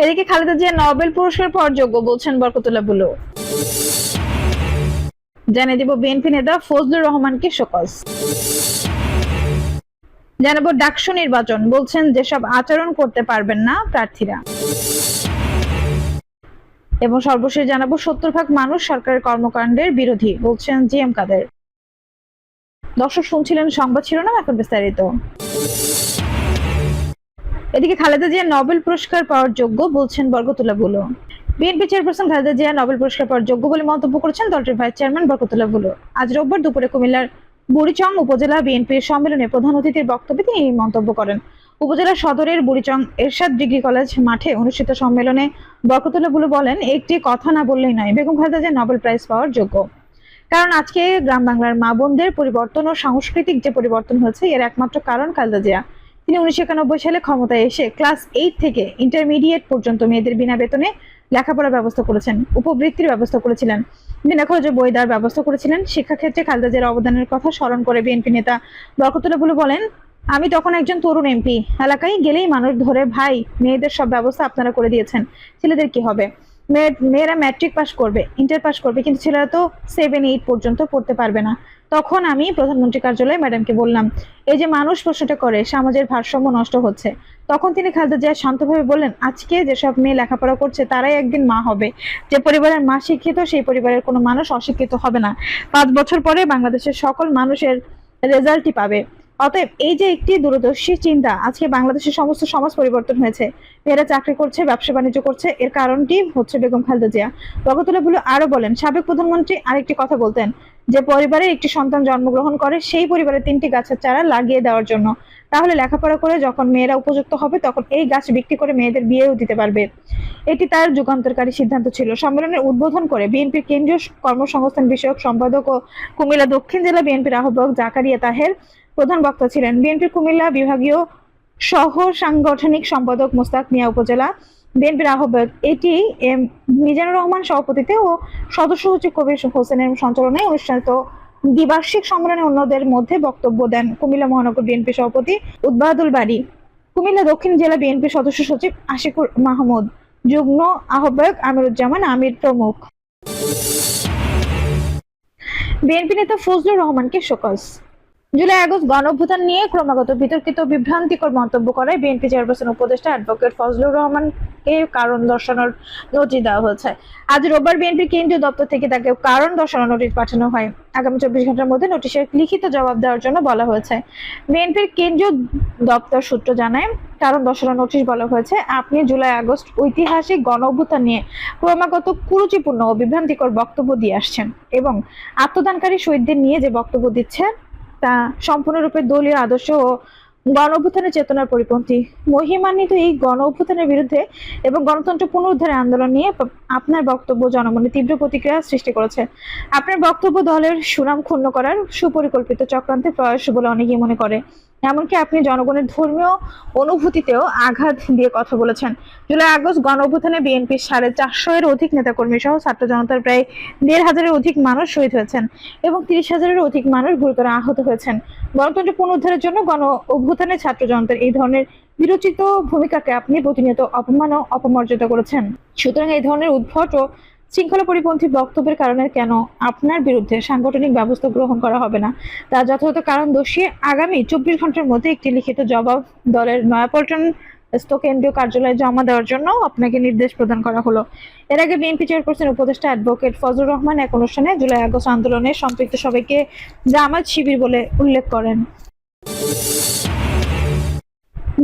এদিকে খালেদা জিয়া নোবেল পুরস্কার পাওয়ার যোগ্য বলছেন বরকতুল্লাহ বুলু। জানিয়ে দিব বিএনপি নেতা ফজলুর রহমানকে শোকজ। জানাবো ডাকসু নির্বাচন, বলছেন যেসব আচরণ করতে পারবেন না প্রার্থীরা। এবং সর্বশেষ জানাবো 70% মানুষ সরকারের কর্মকাণ্ডের বিরোধী, বলছেন জিএম কাদের। দর্শক শুনছিলেন সংবাদ শিরোনাম, এখন বিস্তারিত। এদিকে খালেদা জিয়া নোবেল পুরস্কার পাওয়ার যোগ্য বলছেন Barkatullah Bulu. BNP chairperson Khaleda Zia Nobel পুরস্কার পাওয়ার যোগ্য বলে মন্তব্য করেছেন দলটির ভাইস চেয়ারম্যান বরকতুল্লাহ বুলু। আজ রোববার দুপুরে কুমিল্লার বুড়িচং উপজেলা বিএনপির সম্মেলনে প্রধান অতিথির বক্তব্যে তিনি এই মন্তব্য করেন। উপজেলা সদরের বুড়িচং এরশাদ ডিগ্রি কলেজ মাঠে অনুষ্ঠিত সম্মেলনে বরকতুল্লাহ বুলু বলেন, একটি কথা না বললেই নয়, বেগম খালেদা জিয়া নোবেল প্রাইজ পাওয়ার যোগ্য। কারণ আজকে গ্রাম বাংলার মা বোনদের পরিবর্তন ও সাংস্কৃতিক যে পরিবর্তন হয়েছে, এর একমাত্র কারণ খালেদা জিয়া। তিনি 1991 সালে ক্ষমতায় এসে ক্লাস 8 থেকে ইন্টারমিডিয়েট পর্যন্ত মেয়েদের বিনা বেতনে লেখাপড়ার ব্যবস্থা করেছেন, উপবৃত্তির ব্যবস্থা করেছিলেন, বিনা খরচে বই দেওয়ার ব্যবস্থা করেছিলেন। শিক্ষাক্ষেত্রে খালেদা জিয়ার অবদানের কথা স্মরণ করে বিএনপি নেতা বরকতুল্লাহ বুলু বলেন, আমি তখন একজন তরুণ এমপি, এলাকায় গেলেই মানুষ ধরে, ভাই মেয়েদের সব ব্যবস্থা আপনারা করে দিয়েছেন, ছেলেদের কি হবে? মেয়েরা ম্যাট্রিক পাস করবে, ইন্টার পাস করবে, কিন্তু ছেলেরা তো 7-8 পর্যন্ত পড়তে পারবে না। তখন আমি প্রধানমন্ত্রী কার্যালয়ে ম্যাডামকে বললাম, এই যে মানুষ প্রশ্নটা করে সমাজের ভারসাম্য নষ্ট হচ্ছে। তখন তিনি খালেদা জিয়া শান্তভাবে বললেন, আজকে যেসব মেয়ে লেখাপড়া করছে তারাই একদিন মা হবে। যে পরিবারের মা শিক্ষিত, সেই পরিবারের কোনো মানুষ অশিক্ষিত হবে না। 5 বছর পরে বাংলাদেশের সকল মানুষের রেজাল্টই পাবে। অতএব এই যে একটি দূরদর্শী চিন্তা, আজকে বাংলাদেশের সমস্ত সমাজ পরিবর্তন হয়েছে। মেয়েরা চাকরি করছে, ব্যবসা বাণিজ্য করছে, এর কারণটি হচ্ছে বেগম খালেদা জিয়া। বরকতুল্লাহ বুলু আরো বলেন, সাবেক প্রধানমন্ত্রী আরেকটি কথা বলতেন, যে পরিবারের একটি সন্তান জন্মগ্রহণ করে সেই পরিবারে 3টি গাছের চারা লাগিয়ে দেওয়ার জন্য। তাহলে লেখাপড়া করে যখন মেয়েরা উপযুক্ত হবে, তখন এই গাছ বিক্রি করে মেয়েদের বিয়েও দিতে পারবে। এটি তার যুগান্তরকারী সিদ্ধান্ত ছিল। সম্মেলনের উদ্বোধন করে বিএনপির কেন্দ্রীয় কর্মসংস্থান বিষয়ক সম্পাদক ও কুমিল্লা দক্ষিণ জেলা বিএনপির আহ্বায়ক জাকারিয়া তাহের প্রধান বক্তা ছিলেন। বিএনপির কুমিল্লা বিভাগীয় সহ সাংগঠনিক সম্পাদক মোস্তাক মিয়া, উপজেলা বিএনপির আহ্বায়ক এটি এম মিজানুর রহমান সভাপতিত্বে ও সদস্য সচিব কবির হোসেনের সঞ্চালনায় অনুষ্ঠানিত দ্বিবার্ষিক সম্মেলনে অন্যদের মধ্যে বক্তব্য দেন কুমিল্লা মহানগর বিএনপি সভাপতি উদ্বাদুল বাড়ি, কুমিল্লা দক্ষিণ জেলা বিএনপি সদস্য সচিব আশিকুর মাহমুদ, যুগ্ম আহ্বায়ক আমিরুজ্জামান আমির প্রমুখ। বিএনপি নেতা ফজলুর রহমানকে শোকজ। জুলাই আগস্ট গণঅভ্যুত্থান নিয়ে ক্রমাগত বিতর্কিত বিভ্রান্তিকর মন্তব্য করায় বিএনপি চেয়ারপারসন উপদেষ্টা অ্যাডভোকেট ফজলুর রহমানকে কারণ দর্শানোর নোটিশ দেওয়া হয়েছে। আজ রোববার বিএনপির কেন্দ্রীয় দপ্তর থেকে তাকে কারণ দর্শানোর নোটিশ পাঠানো হয়। আগামী 24 ঘন্টার মধ্যে নোটিশের লিখিত জবাব দেওয়ার জন্য বলা হয়েছে। বিএনপির কেন্দ্রীয় দপ্তর সূত্র জানায়, কারণ দর্শানোর নোটিশ বলা হয়েছে, আপনি জুলাই আগস্ট ঐতিহাসিক গণঅভ্যুত্থান নিয়ে ক্রমাগত কুরুচিপূর্ণ ও বিভ্রান্তিকর বক্তব্য দিয়ে আসছেন এবং আত্মদানকারী শহীদদের নিয়ে যে বক্তব্য দিচ্ছেন তা সম্পূর্ণরূপে দলীয় আদর্শ ও গণ-অভ্যুত্থানের চেতনার পরিপন্থী। মহিমান্বিত এই গণ-অভ্যুত্থানের বিরুদ্ধে এবং গণতন্ত্র পুনরুদ্ধারের আন্দোলন নিয়ে আপনার বক্তব্য জনমনে তীব্র প্রতিক্রিয়া সৃষ্টি করেছে। আপনার বক্তব্য দলের সুনাম ক্ষুণ্ণ করার সুপরিকল্পিত চক্রান্তের প্রয়াস বলে অনেকেই মনে করে। এমনকি আপনি জনগণের ধর্মীয় অনুভূতিতেও আঘাত দিয়ে কথা বলেছেন। জুলাই আগস্ট গণ-অভ্যুত্থানে বিএনপির 450 অধিক নেতাকর্মী সহ ছাত্র জনতার প্রায় 1,500 অধিক মানুষ শহীদ হয়েছেন এবং 30,000 অধিক মানুষ গুরুতর আহত হয়েছেন। গণতন্ত্র পুনরুদ্ধারের জন্য গণ-অভ্যুত্থানে ছাত্র জনতার এই ধরনের বিরচিত ভূমিকাকে আপনি প্রতিনিয়ত অপমান ও অপমর্যাদা করেছেন। সুতরাং এই ধরনের উদ্ভট ও শৃঙ্খলা পরিপন্থী বক্তব্যের কারণে কেন আপনার বিরুদ্ধে সাংগঠনিক ব্যবস্থা গ্রহণ করা হবে না, তার যথাযথ কারণ দর্শিয়ে আগামী 24 ঘন্টার মধ্যে একটি লিখিত জবাব দলের নয়াপল্টন কেন্দ্রীয় কার্যালয়ে জমা দেওয়ার জন্য আপনাকে নির্দেশ প্রদান করা হলো। এর আগে বিএনপি চেয়ারপারসন উপদেষ্টা অ্যাডভোকেট ফজলুর রহমান এক অনুষ্ঠানে জুলাই আগস্ট আন্দোলনে সম্পৃক্ত সবাইকে জামাত শিবির বলে উল্লেখ করেন।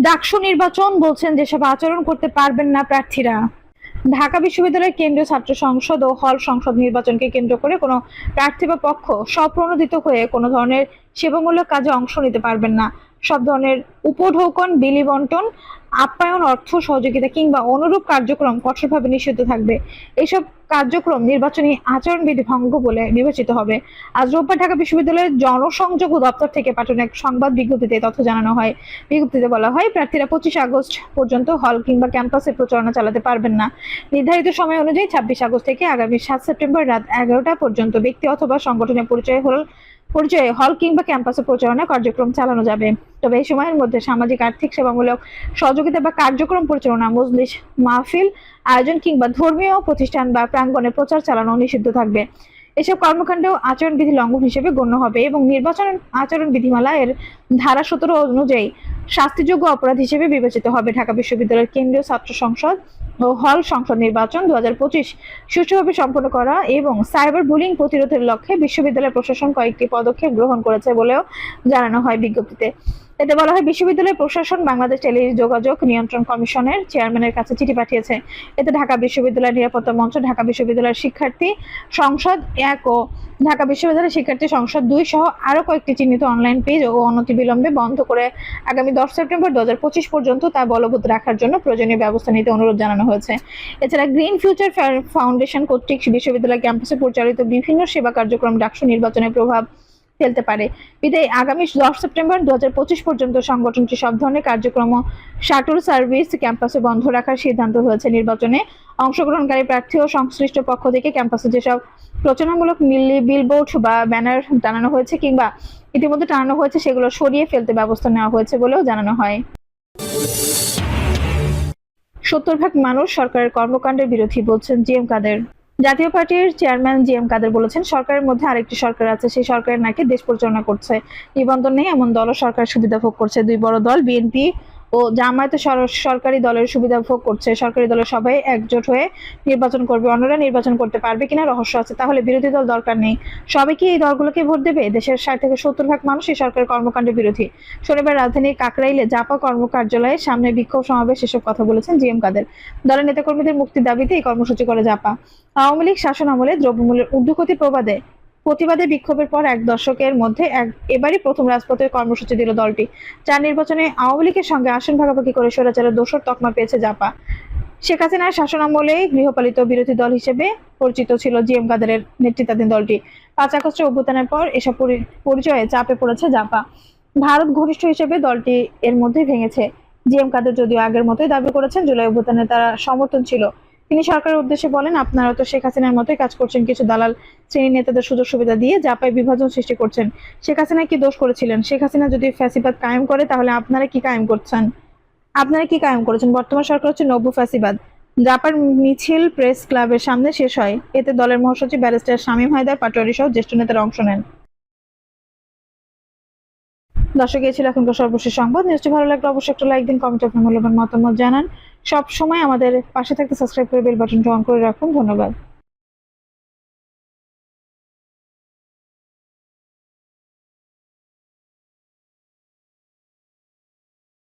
ডাকসু নির্বাচন, বলছেন যেসব আচরণ করতে পারবেন না প্রার্থীরা। ঢাকা বিশ্ববিদ্যালয়ের কেন্দ্রীয় ছাত্র সংসদ ও হল সংসদ নির্বাচনকে কেন্দ্র করে কোনো প্রার্থী বা পক্ষ স্বপ্রণোদিত হয়ে কোনো ধরনের সেবামূলক কাজে অংশ নিতে পারবেন না। সব ধরনের উপঢৌকন, বিলি বন্টন, আপ্যায়ন, অর্থ সহযোগিতা কিংবা অনুরূপ কার্যক্রম কঠোরভাবে নিষিদ্ধ থাকবে। এইসব কার্যক্রম নির্বাচনী আচরণবিধি ভঙ্গ বলে বিবেচিত হবে। আজ রোববার ঢাকা বিশ্ববিদ্যালয়ের জনসংযোগ দপ্তর থেকে পাঠানো এক সংবাদ বিজ্ঞপ্তিতে তথ্য জানানো হয়। বিজ্ঞপ্তিতে বলা হয়, প্রার্থীরা 25 আগস্ট পর্যন্ত হল কিংবা ক্যাম্পাসে প্রচারণা চালাতে পারবেন না। নির্ধারিত সময় অনুযায়ী 26 আগস্ট থেকে আগামী 7 সেপ্টেম্বর রাত 11টা পর্যন্ত ব্যক্তি অথবা সংগঠনের পরিচয় হল পরিচয়ে হল কিংবা ক্যাম্পাসে প্রচারণা কার্যক্রম চালানো যাবে। তবে এই সময়ের মধ্যে সামাজিক আর্থিক সেবামূলক সহযোগিতা বা কার্যক্রম পরিচালনা, মজলিস, মাহফিল আয়োজন কিংবা ধর্মীয় প্রতিষ্ঠান বা প্রাঙ্গণে প্রচার চালানো নিষিদ্ধ থাকবে। এসব কর্মকাণ্ড আচরণবিধি লঙ্ঘন হিসেবে গণ্য হবে এবং নির্বাচন আচরণ বিধিমালা এর ধারা 17 অনুযায়ী শাস্তিযোগ্য অপরাধ হিসেবে বিবেচিত হবে। ঢাকা বিশ্ববিদ্যালয়ের কেন্দ্রীয় ছাত্র সংসদ ও হল সংসদ নির্বাচন 2025 সুষ্ঠুভাবে সম্পন্ন করা এবং সাইবার বুলিং প্রতিরোধের লক্ষ্যে বিশ্ববিদ্যালয় প্রশাসন কয়েকটি পদক্ষেপ গ্রহণ করেছে বলেও জানানো হয় বিজ্ঞপ্তিতে। এতে বলা হয়, বিশ্ববিদ্যালয় প্রশাসন বাংলাদেশ টেলিযোগাযোগ নিয়ন্ত্রণ কমিশনের চেয়ারম্যানের কাছে চিঠি পাঠিয়েছে। এতে ঢাকা বিশ্ববিদ্যালয় নিরাপত্তা মঞ্চ, ঢাকা বিশ্ববিদ্যালয়ের শিক্ষার্থী সংসদ 1 ও ঢাকা বিশ্ববিদ্যালয়ের শিক্ষার্থী সংসদ 2 সহ আরো কয়েকটি চিহ্নিত অনলাইন পেজ ও অনতিবিলম্বে বন্ধ করে আগামী 10 সেপ্টেম্বর 2025 পর্যন্ত তা বলবৎ রাখার জন্য প্রয়োজনীয় ব্যবস্থা নিতে অনুরোধ জানানো হয়েছে। এছাড়া গ্রিন ফিউচার ফাউন্ডেশন কর্তৃক বিশ্ববিদ্যালয় ক্যাম্পাসে পরিচালিত বিভিন্ন সেবা কার্যক্রম ডাকসু নির্বাচনের প্রভাব ফেলতে পারে। বিদায় আগামী 10 সেপ্টেম্বর 2025 পর্যন্ত সংগঠনটি সব ধরনের কার্যক্রম শাটল সার্ভিস ক্যাম্পাসে বন্ধ রাখার সিদ্ধান্ত হয়েছে। নির্বাচনে অংশগ্রহণকারী প্রার্থী ও সংশ্লিষ্ট পক্ষ থেকে ক্যাম্পাসে যেসব প্রচারণামূলক বিলবোর্ড বা ব্যানার টানানো হয়েছে কিংবা ইতিমধ্যে টানানো হয়েছে সেগুলো সরিয়ে ফেলতে ব্যবস্থা নেওয়া হয়েছে বলেও জানানো হয়। 70% মানুষ সরকারের কর্মকাণ্ডের বিরোধী বলছেন জিএম কাদের। জাতীয় পার্টির চেয়ারম্যান জিএম কাদের বলেছেন, সরকারের মধ্যে আরেকটি সরকার আছে, সেই সরকারের নাকি দেশ পরিচালনা করছে। নিবন্ধন নেই এমন দলও সরকার সুবিধা ভোগ করছে। দুই বড় দল বিএনপি ও জামায়াত সরকারি দলের সুবিধা ভোগ করছে। সরকারি দলের সবাই একজোট হয়ে নির্বাচন করবে, অন্যরা নির্বাচন করতে পারবে কিনা রহস্য আছে। তাহলে বিরোধী দল দরকার নেই, সবাই কি এই দলগুলোকে ভোট দেবে? দেশের 60 থেকে 70% মানুষ এই সরকারের কর্মকাণ্ডের বিরোধী। শনিবার রাজধানীর কাকরাইলে জাপা কার্যালয়ের সামনে বিক্ষোভ সমাবেশ এসব কথা বলেছেন জিএম কাদের। দলের নেতাকর্মীদের মুক্তির দাবিতে এই কর্মসূচি করে জাপা। আওয়ামী লীগ শাসন আমলে দ্রব্যমূল্যের ঊর্ধ্বগতি প্রতিবাদে বিক্ষোভের পর 1 দশকের মধ্যে এবারই প্রথম রাজপথের কর্মসূচি দিল দলটি। 4 নির্বাচনে আওয়ামী লীগের সঙ্গে আসন ভাগাভাগি করে স্বৈরাচারের দোসর তকমা পেয়েছে জাপা। শেখ হাসিনার শাসনামলে গৃহপালিত বিরোধী দল হিসেবে পরিচিত ছিল জিএম কাদেরের নেতৃত্বাধীন দলটি। 5 আগস্টের অভ্যুত্থানের পর এসব পরিচয়ে চাপে পড়েছে জাপা। ভারত ঘনিষ্ঠ হিসেবে দলটি এর মধ্যে ভেঙেছে। জিএম কাদের যদিও আগের মতোই দাবি করেছেন জুলাই অভ্যুত্থানে তারা সমর্থন ছিল। তিনি সরকারের উদ্দেশ্যে বলেন, আপনারা তো শেখ হাসিনার মতোই কাজ করছেন, কিছু দালাল শ্রেণীর নেতাদের সুযোগ সুবিধা দিয়ে জাপায় বিভাজন সৃষ্টি করছেন। শেখ হাসিনা কি দোষ করেছিলেন? শেখ হাসিনা যদি ফ্যাসিবাদ কায়েম করে তাহলে আপনারা কি কায়েম করেছেন? বর্তমান সরকার হচ্ছে নব্য ফ্যাসিবাদ। জাপার মিছিল প্রেস ক্লাবের সামনে শেষ হয়। এতে দলের মহাসচিব ব্যারিস্টার শামীম হায়দার পাটোয়ারি সহ জ্যেষ্ঠ নেতারা অংশ নেন। দর্শক, এই ছিল এখনকার সর্বশেষ সংবাদ। নিউজটি ভালো লাগলে অবশ্যই একটা লাইক দিন, কমেন্টে আপনার মূল্যবান মতামত জানান। সব সময় আমাদের পাশে থাকতে সাবস্ক্রাইব করে বেল বাটনটা অন করে রাখুন। ধন্যবাদ।